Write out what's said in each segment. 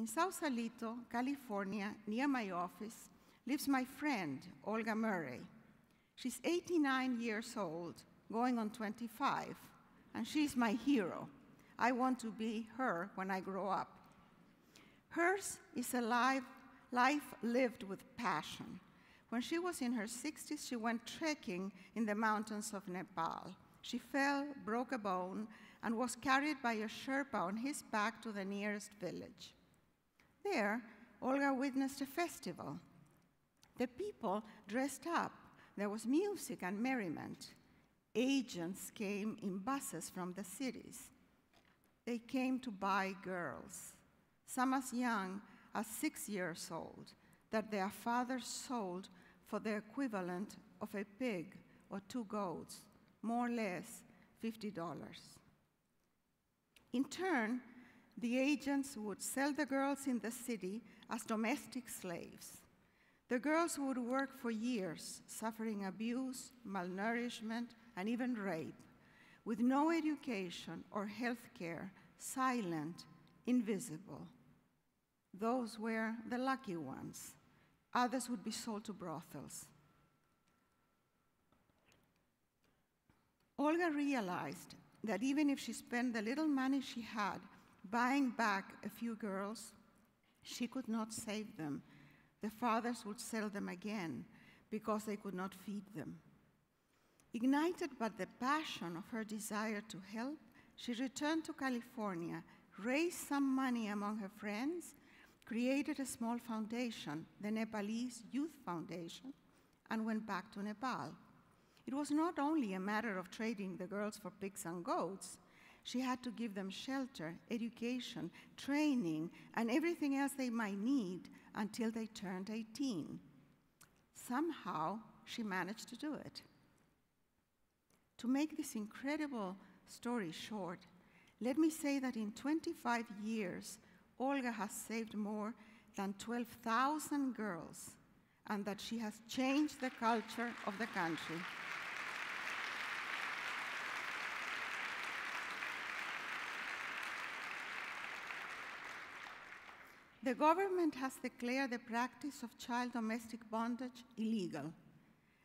In Sausalito, California, near my office, lives my friend, Olga Murray. She's 89 years old, going on 25, and she's my hero. I want to be her when I grow up. Hers is a life lived with passion. When she was in her 60s, she went trekking in the mountains of Nepal. She fell, broke a bone, and was carried by a Sherpa on his back to the nearest village. There, Olga witnessed a festival. The people dressed up. There was music and merriment. Agents came in buses from the cities. They came to buy girls, some as young as 6 years old, that their fathers sold for the equivalent of a pig or 2 goats, more or less $50. In turn, the agents would sell the girls in the city as domestic slaves. The girls would work for years, suffering abuse, malnourishment, and even rape, with no education or health care, silent, invisible. Those were the lucky ones. Others would be sold to brothels. Olga realized that even if she spent the little money she had buying back a few girls, she could not save them. The fathers would sell them again because they could not feed them. Ignited by the passion of her desire to help, she returned to California, raised some money among her friends, created a small foundation, the Nepalese Youth Foundation, and went back to Nepal. It was not only a matter of trading the girls for pigs and goats. She had to give them shelter, education, training, and everything else they might need until they turned 18. Somehow, she managed to do it. To make this incredible story short, let me say that in 25 years, Olga has saved more than 12,000 girls, and that she has changed the culture of the country. The government has declared the practice of child domestic bondage illegal.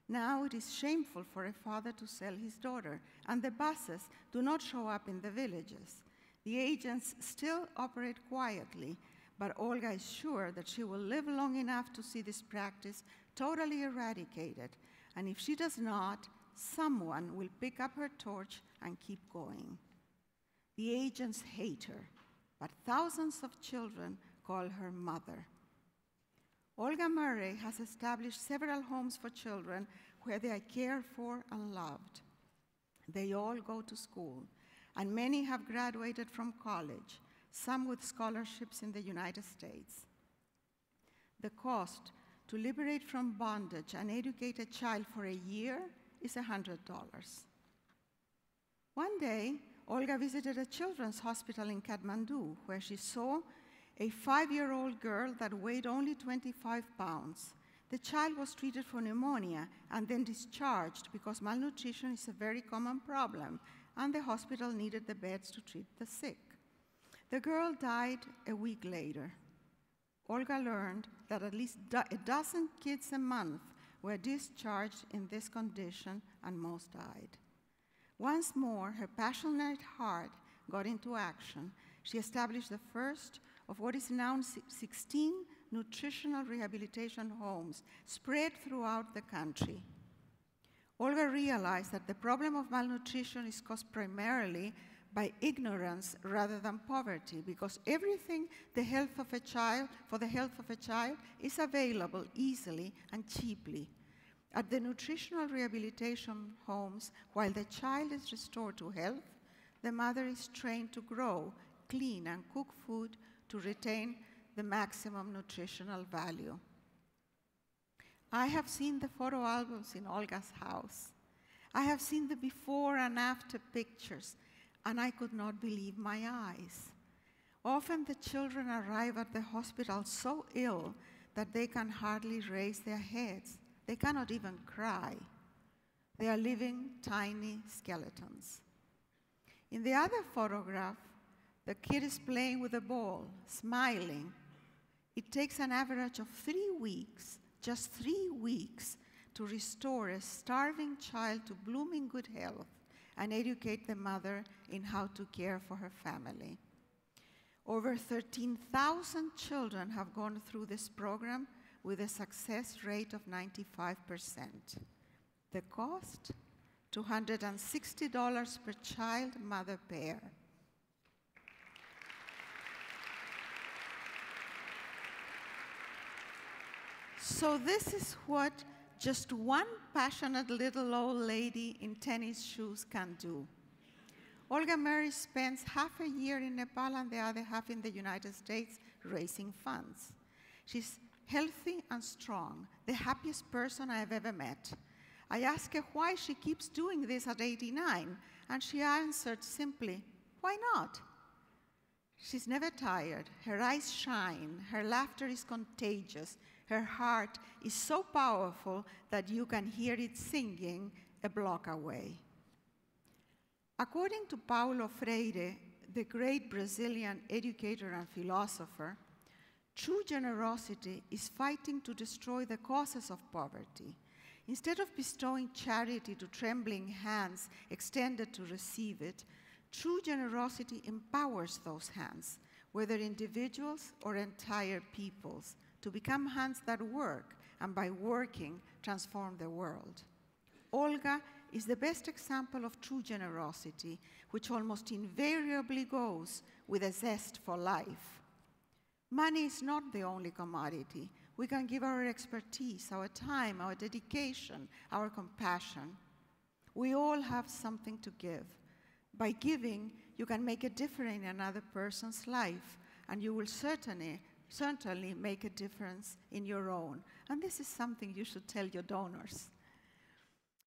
Now it is shameful for a father to sell his daughter, and the buses do not show up in the villages. The agents still operate quietly, but Olga is sure that she will live long enough to see this practice totally eradicated, and if she does not, someone will pick up her torch and keep going. The agents hate her, but thousands of children call her mother. Olga Murray has established several homes for children where they are cared for and loved. They all go to school, and many have graduated from college, some with scholarships in the United States. The cost to liberate from bondage and educate a child for a year is $100. One day, Olga visited a children's hospital in Kathmandu, where she saw a 5-year-old girl that weighed only 25 pounds. The child was treated for pneumonia and then discharged because malnutrition is a very common problem, and the hospital needed the beds to treat the sick. The girl died a week later. Olga learned that at least a dozen kids a month were discharged in this condition, and most died. Once more, her passionate heart got into action. She established the first of what is now 16 nutritional rehabilitation homes spread throughout the country. Olga realized that the problem of malnutrition is caused primarily by ignorance rather than poverty, because everything for the health of a child is available easily and cheaply. At the nutritional rehabilitation homes, while the child is restored to health, the mother is trained to grow, clean, and cook food to retain the maximum nutritional value. I have seen the photo albums in Olga's house. I have seen the before and after pictures, and I could not believe my eyes. Often the children arrive at the hospital so ill that they can hardly raise their heads. They cannot even cry. They are living tiny skeletons. In the other photograph, the kid is playing with a ball, smiling, It takes an average of 3 weeks, just 3 weeks, to restore a starving child to blooming good health and educate the mother in how to care for her family. Over 13,000 children have gone through this program with a success rate of 95%. The cost? $260 per child, mother pair. So this is what just one passionate little old lady in tennis shoes can do. Olga Mary spends half a year in Nepal and the other half in the United States raising funds. She's healthy and strong, the happiest person I have ever met. I asked her why she keeps doing this at 89, and she answered simply, why not? She's never tired, her eyes shine, her laughter is contagious, her heart is so powerful that you can hear it singing a block away. According to Paulo Freire, the great Brazilian educator and philosopher, true generosity is fighting to destroy the causes of poverty. Instead of bestowing charity to trembling hands extended to receive it, true generosity empowers those hands, whether individuals or entire peoples, to become hands that work, and by working, transform the world. Olga is the best example of true generosity, which almost invariably goes with a zest for life. Money is not the only commodity. We can give our expertise, our time, our dedication, our compassion. We all have something to give. By giving, you can make a difference in another person's life, and you will certainly make a difference in your own. And this is something you should tell your donors.